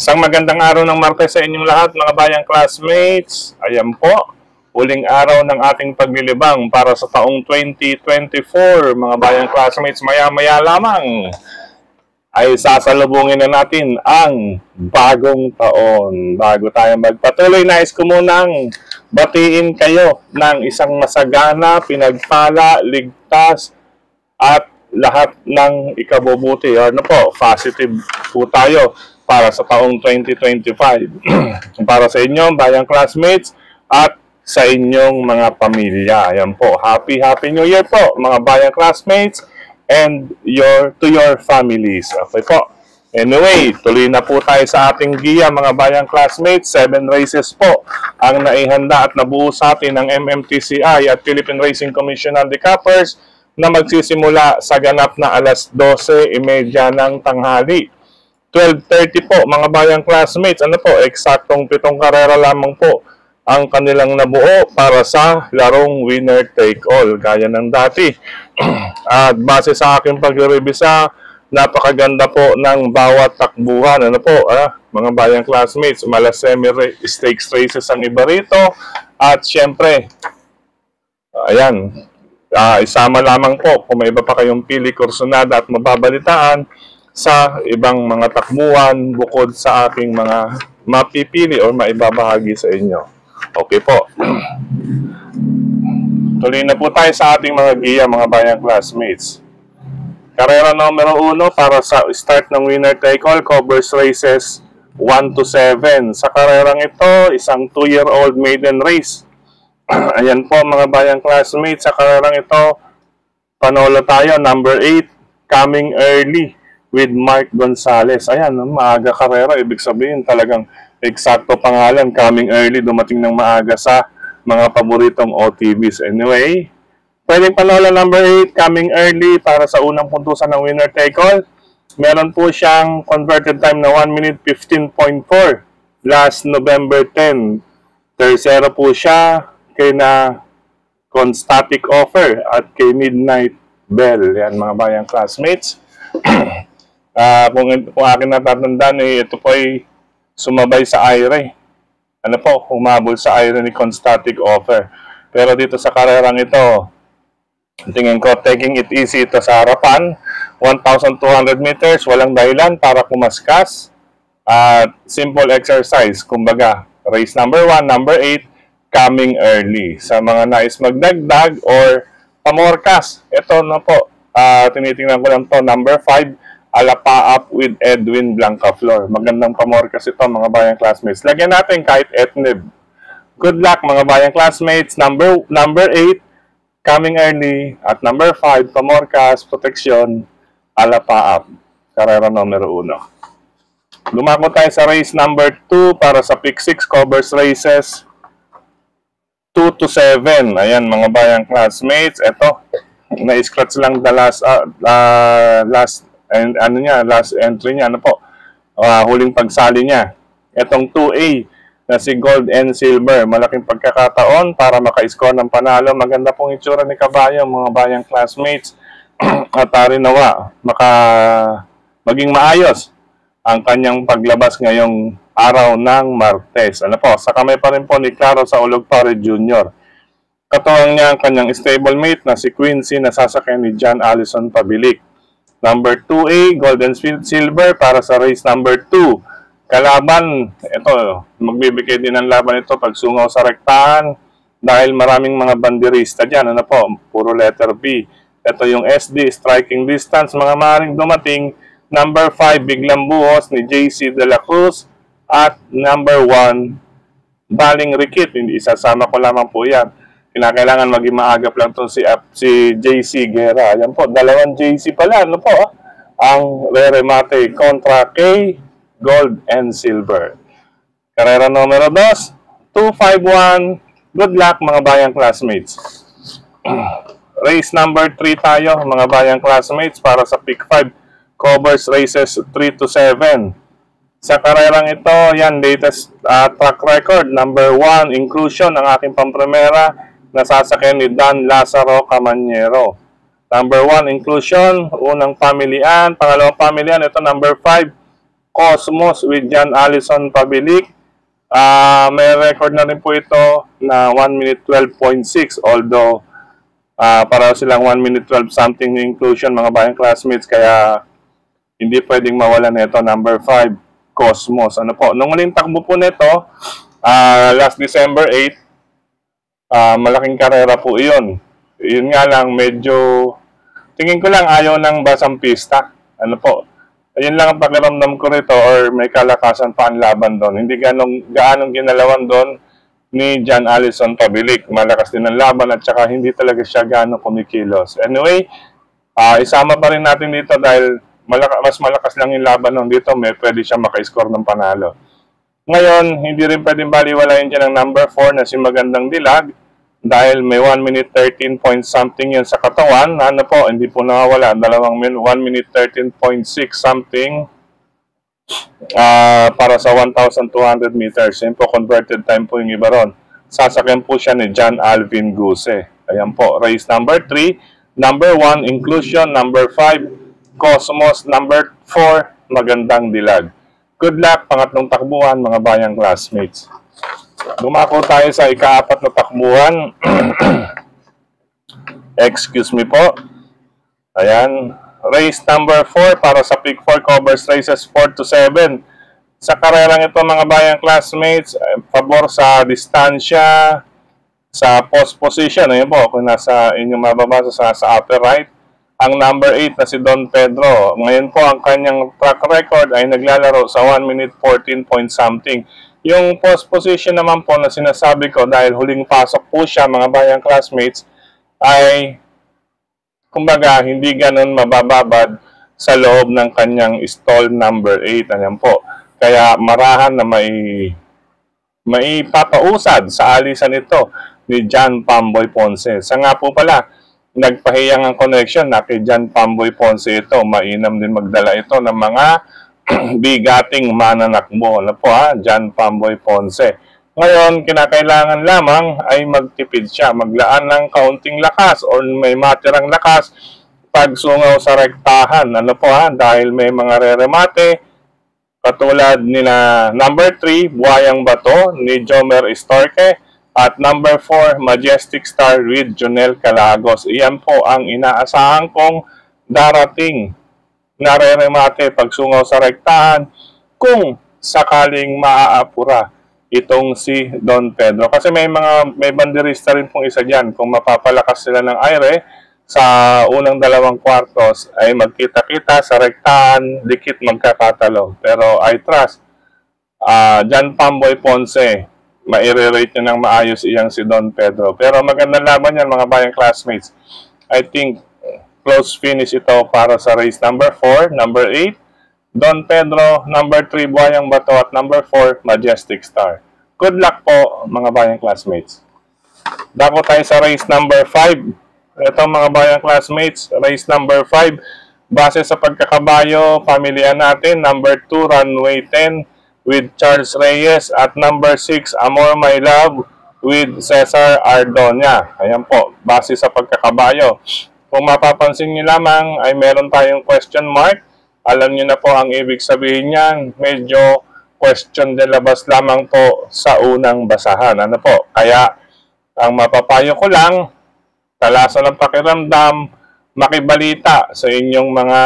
Isang magandang araw ng Martes sa inyong lahat mga bayang classmates. Ayan po, huling araw ng ating paglilibang para sa taong 2024. Mga bayang classmates, maya-maya lamang ay sasalubungin na natin ang bagong taon. Bago tayo magpatuloy, nais ko munang batiin kayo ng isang masagana, pinagpala, ligtas, at lahat ng ikabubuti. Ano po, positive po tayo para sa taong 2025. Para sa inyong bayang classmates at sa inyong mga pamilya. Ayan po, Happy New Year po mga bayang classmates and to your families. Okay po. Anyway, tuloy na po tayo sa ating giya mga bayang classmates. 7 races po ang naihanda at nabuo sa atin ng MMTCI at Philippine Racing Commission Handicappers na magsisimula sa ganap na alas 12:30 ng tanghali. 12:30 po mga bayang classmates, ano po, eksaktong 7 karera lamang po ang kanilang nabuo para sa larong winner take all gaya ng dati. At base sa aking pagre-revisa, napakaganda po ng bawat takbuhan, ano po, mga bayang classmates, Malasemi stakes races ang iba rito. At syempre, ayan, isama lamang po kung may iba pa kayong pili, kursunada at mababalitaan sa ibang mga takbuhan bukod sa aking mga mapipili o maibabahagi sa inyo. Okay po. Tuloy na po tayo sa ating mga giya mga bayang classmates. Karera numero 1 para sa start ng winner take all covers races 1 to 7. Sa karerang ito, isang 2-year-old maiden race. Ayan po mga bayang classmates, sa karerang ito, panolo tayo, number 8, Coming Early with Mark Gonzalez. Ayan, maaga karera, ibig sabihin talagang eksakto pangalan, Coming Early, dumating ng maaga sa mga paboritong OTVs. Anyway, pwedeng panolo number 8, Coming Early para sa unang puntusan ng winner take all. Meron po siyang converted time na 1 minute 15.4 last November 10. Tercero po siya kay na Constatic Offer at kay Midnight Bell. Yan mga bayang classmates. Kung akin natatandaan, ito po ay sumabay sa IRA. Ano po, humabol sa IRA ni Constatic Offer. Pero dito sa karerang ito, tingin ko, taking it easy ito sa harapan. 1,200 meters, walang dahilan para kumaskas. At simple exercise, kumbaga, race number 1, number 8, Coming Early. Sa mga nais magdagdag or pamorkas, ito na po, tinitingnan ko lang to, number 5, Alapa Up with Edwin Blancaflor. Magandang pamorkas ito mga bayang classmates. Lagyan natin kahit etnib. Good luck mga bayang classmates. Number 8, Coming Early. At number 5, pamorkas, proteksyon, Alapa Up. Karera numero 1. Lumako tayo sa race number 2 para sa pick 6 covers races 2 to 7. Ayan mga bayang classmates. Ito, na-scratch lang the last entry niya, ano po, huling pagsali niya. Itong 2A na si Gold and Silver, malaking pagkakataon para maka-score ng panalo. Maganda pong itsura ni kabayo, mga bayang classmates. At nawa, maging maayos ang kanyang paglabas ngayong araw ng Martes. Ano po, sa kamay pa rin po ni Claro sa Ologpare Jr. Katuwang niya ang kanyang stablemate na si Quincy na sasakyan ni John Allison Pabilik. Number 2A, Golden Silver para sa race number 2. Kalaban, ito, magbibigay din ng laban ito pag sungaw sa rektahan dahil maraming mga banderista dyan. Ano po, puro letter B. Ito yung SD, striking distance, mga maring dumating. Number 5, Biglang Buhos ni JC De La Cruz. At number 1, Baling Rikit. Hindi isasama ko lamang po yan. Kinakailangan maging maagap lang ito si JC Guerra. Ayan po, dalawang JC pala. Ano po? Ang re-remate kontra K, Gold and Silver. Karera numero 2, 251. Good luck mga bayang classmates. Race number 3 tayo mga bayang classmates para sa pick 5. Covers races 3 to 7. Sa karerang ito, yan, latest track record. Number 1, inclusion, ang aking pampremera. Nasasakyan ni Dan Lazaro Camanyero. Number 1, inclusion. Unang pamilian. Pangalawang pamilian, ito number 5, Cosmos with John Allison Pabilik. May record na rin po ito na 1 minute 12.6, although para silang 1 minute 12 something na inclusion, mga bayang classmates, kaya hindi pwedeng mawala nito. Number 5, Cosmos. Ano po, nung uling takbo po nito, last December 8, malaking karera po iyon. Yun nga lang, medyo tingin ko lang ayaw ng basang pista. Ano po, ayun lang ang pakiramdam ko rito, or may kalakasan pa ang laban doon. Hindi gaanong ginalawan doon ni John Allison Pabilik. Malakas din ang laban at saka hindi talaga siya gaano kumikilos. Anyway, isama pa rin natin dito dahil mas malakas lang yung laban noon dito. Pwede siya maka-score ng panalo. Ngayon, hindi rin pwedeng baliwalayin dyan ang number 4 na si Magandang Dilag. Dahil may 1 minute 13 point something yun sa katawan, ano po, hindi po nawawala. 1 minute 13.6 something para sa 1,200 meters. Yun po, converted time po yung iba ron. Sasakyan po siya ni John Alvin Guse. Ayan po, race number 3. Number 1, Inclusion. Number 5, Cosmos. Number 4, Magandang Dilag. Good luck, pangatlong takbuhan, mga bayang classmates. Dumako tayo sa ika-4 na takbuhan. Excuse me po. Ayan. Race number 4 para sa Pick 4 covers races 4 to 7. Sa karerang ito, mga bayang classmates, pabor sa distansya, sa post position. Ayan po, kung nasa inyong mababasa sa upper right. Ang number 8 na si Don Pedro. Ngayon po, ang kanyang track record ay naglalaro sa 1 minute 14 point something. Yung post position naman po na sinasabi ko, dahil huling pasok po siya, mga bayang classmates, ay kumbaga hindi ganun mabababad sa loob ng kanyang stall number 8. Ayan po. Kaya marahan na may papausad sa alisan ito ni John Pamboy Ponce. Sa nga po pala, nagpahiyang ang connection na kay John Pamboy Ponce ito. Mainam din magdala ito ng mga bigating mananakbo. Ano po John Pamboy Ponce. Ngayon, kinakailangan lamang ay magtipid siya. Maglaan ng kaunting lakas o may matirang lakas pagsungaw sa rektahan. Ano po dahil may mga reremate katulad ni na number 3, Buhayang Bato ni Jomer Istorque at number 4, Majestic Star with Jonel Calagos. Iyan po ang inaasahan kong darating nareremate pagsungaw sa rektahan kung sakaling maaapura itong si Don Pedro. Kasi may banderista rin pong isa dyan. Kung mapapalakas sila ng aire sa unang 2 kwartos ay magkita-kita sa rektahan, dikit magkakatalo. Pero I trust John Pamboy Ponce, maire-rate niya ng maayos iyang si Don Pedro. Pero magandang laban yan, mga bayang classmates. I think close finish ito para sa race number 4, number 8, Don Pedro, number 3, Buhayang Bato, at number 4, Majestic Star. Good luck po, mga bayang classmates. Dako tayo sa race number 5. Ito, mga bayang classmates, race number 5. Base sa pagkakabayo, pamilihan natin, number 2, Runway 10 with Charles Reyes, at number 6, Amor My Love with Cesar Ardonia. Ayan po, base sa pagkakabayo. Kung mapapansin niyo lamang ay meron tayong question mark. Alam niyo na po ang ibig sabihin niyan. Medyo question de labas lamang po sa unang basahan. Ano po? Kaya ang mapapayo ko lang, talasan ng pakiramdam, makibalita sa inyong mga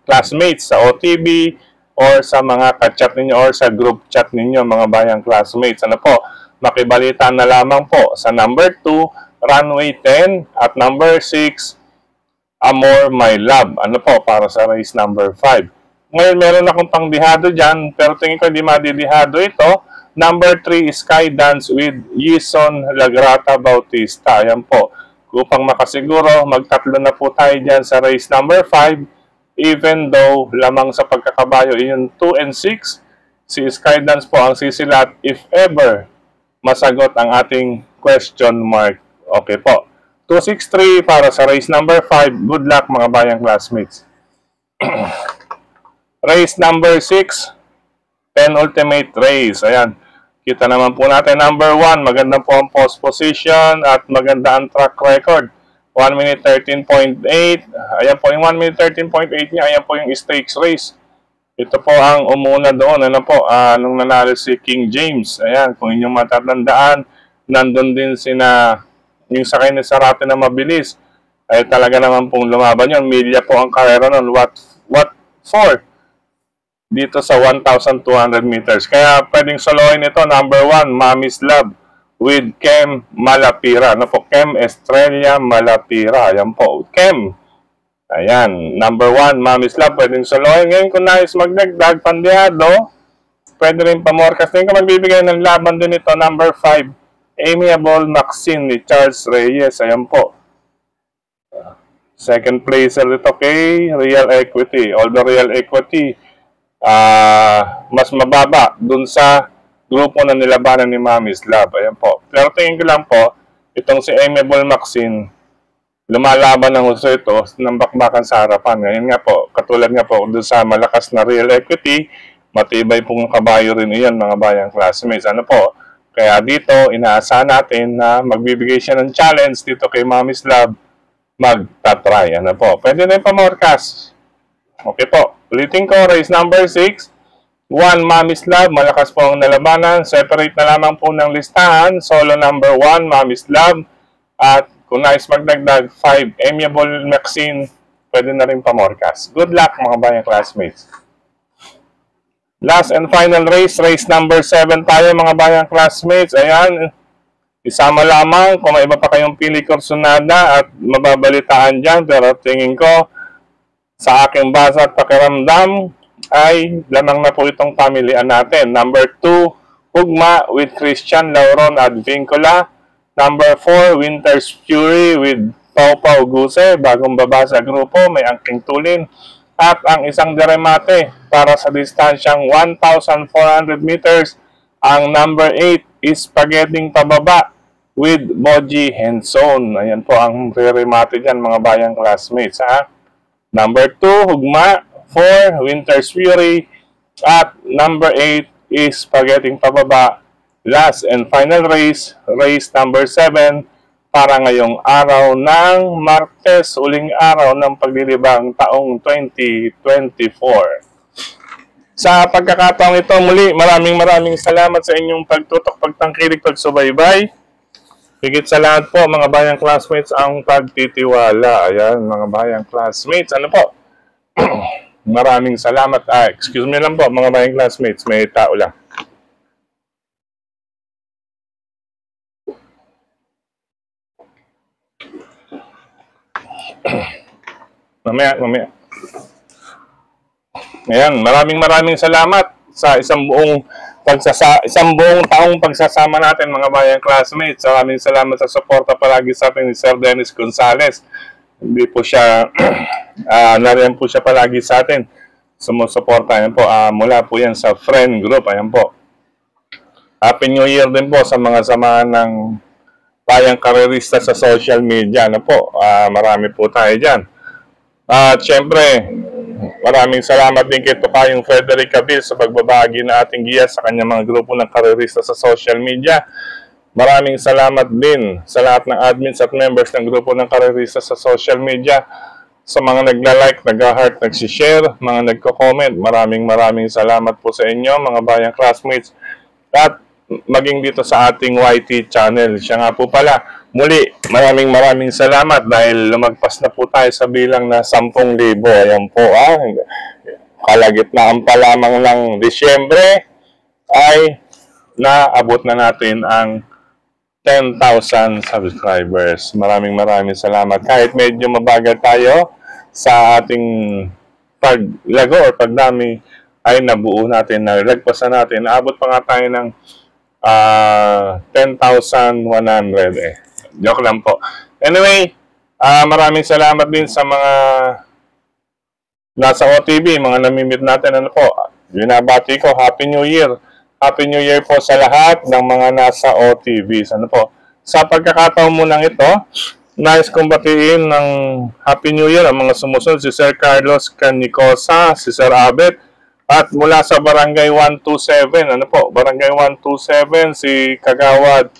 classmates sa OTB or sa mga ka-chat ninyo or sa group chat ninyo, mga bayang classmates. Ano po? Makibalita na lamang po sa number 2, Runway 10, at number 6, Amor My Love. Ano po, para sa race number 5. Ngayon, meron akong pangdihado dyan, pero tingin ko hindi madidihado ito. Number 3, Skydance with Yison Lagrata Bautista. Ayan po. Upang makasiguro, magtatlo na po tayo dyan sa race number 5. Even though lamang sa pagkakabayo, yung 2 and 6, si Skydance po ang sisilat if ever masagot ang ating question mark. Okay po. 263 para sa race number 5. Good luck, mga bayang classmates. Race number 6, penultimate race. Ayan. Kita naman po natin number 1. Maganda po ang post position at maganda ang track record. 1 minute 13.8. Ayan po yung 1 minute 13.8 niya. Ayan po yung stakes race. Ito po ang umuna doon. Ano po, nung nanalo si King James. Ayan, kung inyong matatandaan, nandun din yung sakay ni Sarate na mabilis. Ay talaga naman pong lumaban yun. Milya po ang karera nun. What for? Dito sa 1,200 meters. Kaya pwedeng soloin ito. Number 1, Mommy's Love with Kem Malapira. Ano po? Kem Estrella Malapira. Ayan po. Kem. Ayan, number 1, Mommy's Love, pwedeng soloin. Ngayon kung nais magdagdag, Pandeado, pwede rin pamorkas. Ngayon kung magbibigay ng laban din ito, number 5, Amiable Maxine ni Charles Reyes. Ayan po. Second placer dito kay Real Equity. Although Real Equity, mas mababa dun sa grupo na nilabanan ni Mommy's Love. Ayan po. Pero tingin ko lang po, itong si Amiable Maxine, lumalaban ng gusto ito ng bakbakan sa harapan. Ngayon nga po, katulad nga po doon sa malakas na Real Equity, matibay pong kabayo rin iyan mga bayang classmates. Ano po? Kaya dito, inaasahan natin na magbibigay siya ng challenge dito kay Mommy's Love, magtatry. Ano po? Pwede na yung pamorkas. Okay po. Ulitin ko, race number 6. 1, Mommy's Love. Malakas po ang nalabanan. Separate na lamang po ng listahan. Solo number 1, Mommy's Love. At kung nais magdagdag, 5, Amiable Maxine, pwede na rin pamorkas. Good luck mga bayang classmates. Last and final race, race number 7 tayo mga bayang classmates. Ayan, isama lamang kung may iba pa kayong pili kursonada at mababalitaan dyan. Pero tingin ko, sa aking basa at pakiramdam, ay lamang na po itong pamilian natin. Number 2, Hugma with Christian Lauron Advincula. Number 4, Winter's Fury with Pau Pau Guse, bagong baba sa grupo, may angking tulin. At ang isang deremate para sa distansyang 1,400 meters, ang number 8 is Spaghetti Pababa with Moji Henson. Ayan po ang deremate dyan mga bayang classmates. Ha? Number 2, Hugma. 4, Winter's Fury. At number 8 is Spaghetti Pababa. Last and final race, race number 7, para ngayong araw ng Martes, uling araw ng paglilibang taong 2024. Sa pagkakataong ito, muli, maraming salamat sa inyong pagtutok, pagtangkilik, pagsubaybay. Higit sa lahat po, mga bayang classmates, ang pagtitiwala. Ayan, mga bayang classmates, ano po? Maraming salamat. Excuse me lang po, mga bayang classmates, may tao lang. Mamaya. Ayan, maraming salamat sa isang buong taong pagsasama natin mga bayang classmates. Maraming salamat sa suporta palagi sa atin ni Sir Dennis Gonzales. Hindi po siya nariyan po siya palagi sa atin. Sumusuporta yan po mula po yan sa friend group. Ayan po. Happy New Year din po sa mga samahan ng bayang karerista sa social media. Ano po, marami po tayo dyan. At syempre, maraming salamat din kay Tokayong Frederick Cabil sa pagbabahagi na ating giya sa kanyang mga grupo ng karerista sa social media. Maraming salamat din sa lahat ng admins at members ng grupo ng karerista sa social media. Sa mga nagla-like, nag-heart, nag-share, mga nagko-comment. Maraming salamat po sa inyo mga bayang classmates. At maging dito sa ating YT channel. Siya nga po pala. Muli, maraming salamat dahil lumagpas na po tayo sa bilang na 10,000. Ayan po, kalagitnaan pa lamang ng Disyembre ay naabot na natin ang 10,000 subscribers. Maraming salamat. Kahit medyo mabagal tayo sa ating paglago or pagdami, ay nabuo natin, nalagpasan natin. Naabot pa nga tayo ng 10,100 Joke lang po. Anyway, maraming salamat din sa mga nasa OTV, mga namimit natin. Ano po, binabati ko, Happy New Year. Happy New Year po sa lahat ng mga nasa OTV. Ano po, sa pagkakataon mo lang ito, nais kong batiin ng Happy New Year ang mga sumusunod, si Sir Carlos Canicosa, si Sir Abet, at mula sa Barangay 127, ano po, Barangay 127, si Kagawad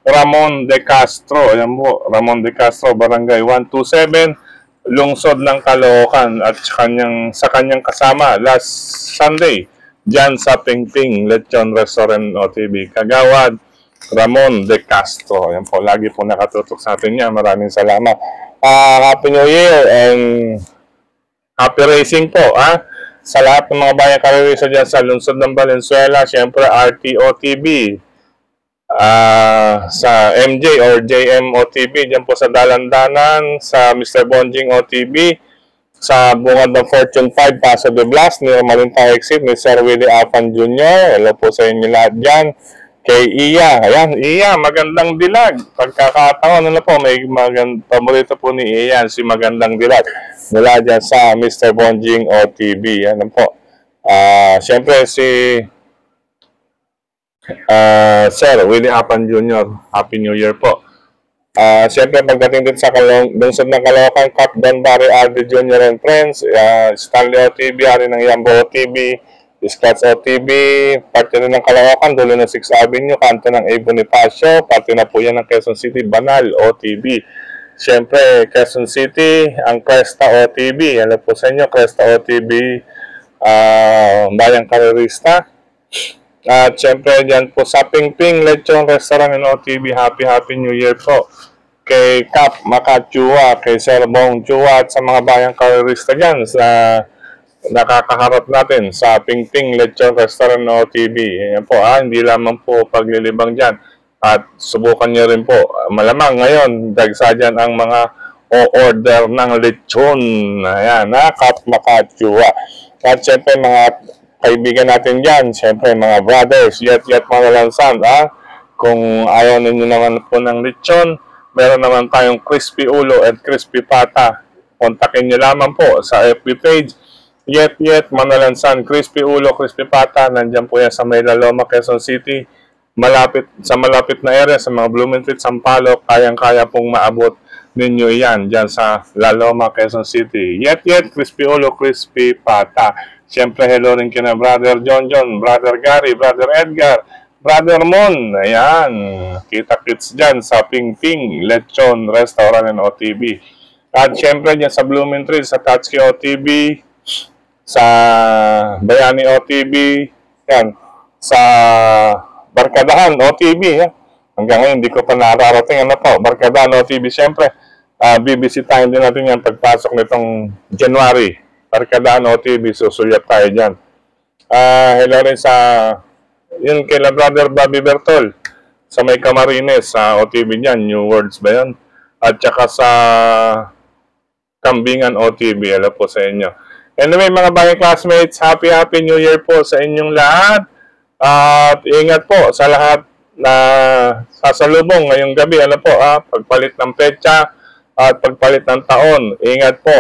Ramon De Castro. Ayan po, Ramon De Castro, Barangay 127. lungsod ng Caloocan at sa kanyang kasama last Sunday dyan sa Pingping Lechon Restaurant OTB. Kagawad Ramon De Castro. Yan po, lagi po nakatutok sa atin yan. Maraming salamat. Happy New Year and happy racing po. Sa lahat ng mga bayang karirisa dyan sa lungsod ng Valenzuela, syempre RTOTB, sa MJ or JM OTB, dyan po sa Dalandanan, sa Mr. Bonjing OTB, sa bungad ng Fortune 5, Paso de Blas, ni Malinta Exit, ni Sir Willie Afan Jr. Hello po sa inyo lahat dyan. Kay Iya, ayan, Iya, magandang dilag. Pagkakataon, po, may paborito po ni Iya, si magandang dilag. Mula dyan sa Mr. Bonjing OTB, yan po. Siyempre si Sir Willie Apan Jr. Happy New Year po. Siyempre pagdating din sa lungsod ng Caloocan, Cap Don Barry RD Jr. and Friends, Stanley OTB, hari ng Yambo OTB, Scotts OTB, parte na ng Caloocan, dulo ng 6th Avenue, kanto ng A. Bonifacio, parte na po yan ng Quezon City, Banal OTB. Siyempre, Quezon City, ang Cresta OTB. Alam po sa inyo, Cresta OTB, Bayang Karerista. At siyempre, dyan po sa Pingping Lechon Restaurant and OTB, Happy New Year po. Kay Cap Makachua, kay Sir Bong Chua, at sa mga Bayang Karerista dyan sa nakakaharap natin sa Pingping Lechon Restaurant and OTB. Ayan po, hindi lamang po paglilibang dyan. At subukan nyo rin po. Malamang ngayon, dagsa dyan ang mga o-order ng lechon. Ayan, Cap Makachua. At syempre, mga kaibigan natin dyan, syempre, mga brothers, yet mga lansan, kung ayaw ninyo naman po ng lechon, meron naman tayong crispy ulo at crispy pata. Kontakin nyo lamang po sa FB page, yet Manalansan, crispy ulo, crispy pata. Nandyan po yan sa Mayla Loma, Quezon City. Malapit na area, sa mga Blumentritt, Sampaloc, kayang-kaya pong maabot ninyo yan dyan sa La Loma, Quezon City. Yet, crispy ulo, crispy pata. Siyempre, hello rin kina Brother John, Brother Gary, Brother Edgar, Brother Mon. Ayan, kita-kits dyan sa Pingping Lechon Restaurant and OTB. At siyempre, dyan sa Blumentritt, sa Tatsuki OTB, sa Bayani OTB, yan, sa Barkadahan OTB, hanggang ngayon hindi ko pa nararating Barkadahan OTB. Siyempre, bibisitahin din natin yan pagpasok nitong January. Barkadahan OTB, susulyap tayo dyan. Hello rin sa yun kay Brother Bobby Bertol sa may Camarines, sa OTB dyan, New Words ba yan? At saka sa Kambingan OTB, hello po sa inyo. Anyway, mga bagay classmates, Happy New Year po sa inyong lahat. At ingat po sa lahat na sasalubong ngayong gabi. Pagpalit ng petsa at pagpalit ng taon. Ingat po,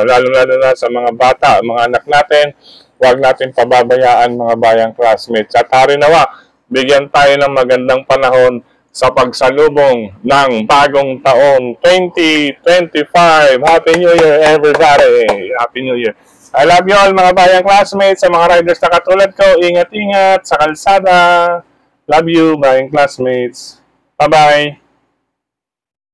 lalo-lalo na sa mga bata, mga anak natin. Huwag natin pababayaan, mga bayang classmates. At harinawa, bigyan tayo ng magandang panahon sa pagsalubong ng bagong taon 2025. Happy New Year, everybody! Happy New Year! I love you all, mga bayang classmates, sa mga riders na katulad ko. Ingat-ingat sa kalsada. Love you, bayang classmates. Bye-bye!